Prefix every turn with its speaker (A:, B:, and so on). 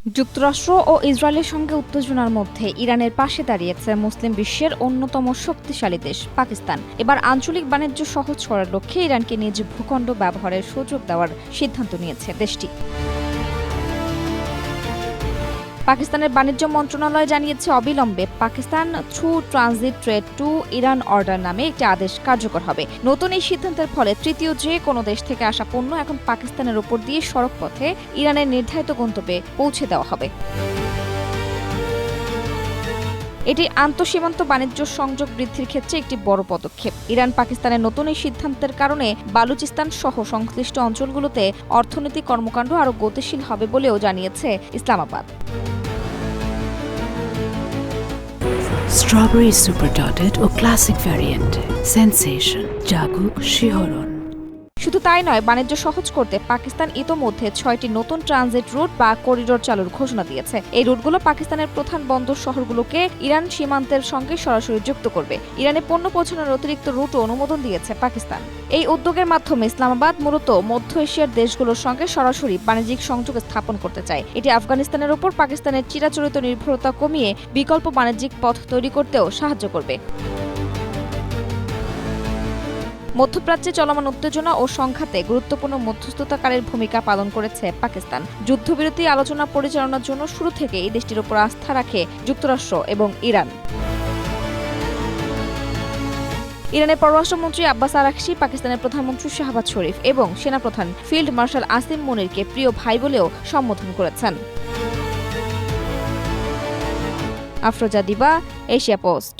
A: যুক্তরাষ্ট্র ও ইসরায়েলের সঙ্গে উত্তেজনার মধ্যে ইরানের পাশে দাঁড়িয়েছে মুসলিম বিশ্বের অন্যতম শক্তিশালী দেশ পাকিস্তান। এবার আঞ্চলিক বাণিজ্য সহজ করার লক্ষ্যে ইরানকে নিজ ভূখণ্ড ব্যবহারের সুযোগ দেওয়ার সিদ্ধান্ত নিয়েছে দেশটি। পাকিস্তানের বাণিজ্য মন্ত্রণালয় জানিয়েছে, অবিলম্বে Pakistan through transit trade two Iran order নামে একটি আদেশ কার্যকর হবে। নতুন এই সিদ্ধান্তের ফলে তৃতীয় যে কোনো দেশ থেকে আসা পণ্য এখন পাকিস্তানের উপর দিয়ে সড়ক পথে ইরানের নির্ধারিত গন্তব্যে পৌঁছে দেওয়া হবে। এটি আন্তঃসীমান্ত বাণিজ্য সংযোগ বৃদ্ধির ক্ষেত্রে একটি বড় পদক্ষেপ। ইরান পাকিস্তানের নতুন এই সিদ্ধান্তের কারণে বালুচিস্তান সহ সংশ্লিষ্ট অঞ্চলগুলোতে অর্থনৈতিক কর্মকাণ্ড আরও গতিশীল হবে বলেও জানিয়েছে ইসলামাবাদ।
B: স্ট্রবেরি সুপার ডটেড ও ক্লাসিক ভ্যারিয়েন্ট সেন্সেশন জাগুক শিহরণ।
A: শুধু তাই নয়, বাণিজ্য সহজ করতে পাকিস্তান ইতোমধ্যে 6টি নতুন ট্রানজিট রুট বা করিডোর চালুর ঘোষণা দিয়েছে। এই রুটগুলো পাকিস্তানের প্রধান বন্দর শহরগুলোকে ইরান সীমান্তের সঙ্গে সরাসরি যুক্ত করবে। ইরানে পণ্য পৌঁছানোর অতিরিক্ত রুটও অনুমোদন দিয়েছে পাকিস্তান। এই উদ্যোগের মাধ্যমে ইসলামাবাদ মূলত মধ্য এশিয়ার দেশগুলোর সঙ্গে সরাসরি বাণিজ্যিক সংযোগ স্থাপন করতে চায়। এটি আফগানিস্তানের ওপর পাকিস্তানের চিরাচরিত নির্ভরতা কমিয়ে বিকল্প বাণিজ্যিক পথ তৈরি করতেও সাহায্য করবে। মধ্যপ্রাচ্যে চলমান উত্তেজনা ও সংঘাতে গুরুত্বপূর্ণ মধ্যস্থতাকারীর ভূমিকা পালন করেছে পাকিস্তান। যুদ্ধবিরতি আলোচনা পরিচালনার জন্য শুরু থেকে এই দেশটির উপর আস্থা রাখে যুক্তরাষ্ট্র এবং ইরান। ইরানের পররাষ্ট্রমন্ত্রী আব্বাস আরাকচি, পাকিস্তানের প্রধানমন্ত্রী শাহবাজ শরীফ এবং সেনাপ্রধান ফিল্ড মার্শাল আসিম মুনিরকে প্রিয় ভাই বলেও সম্বোধন করেছেন। আফরোজা দিবা, এশিয়া পোস্ট।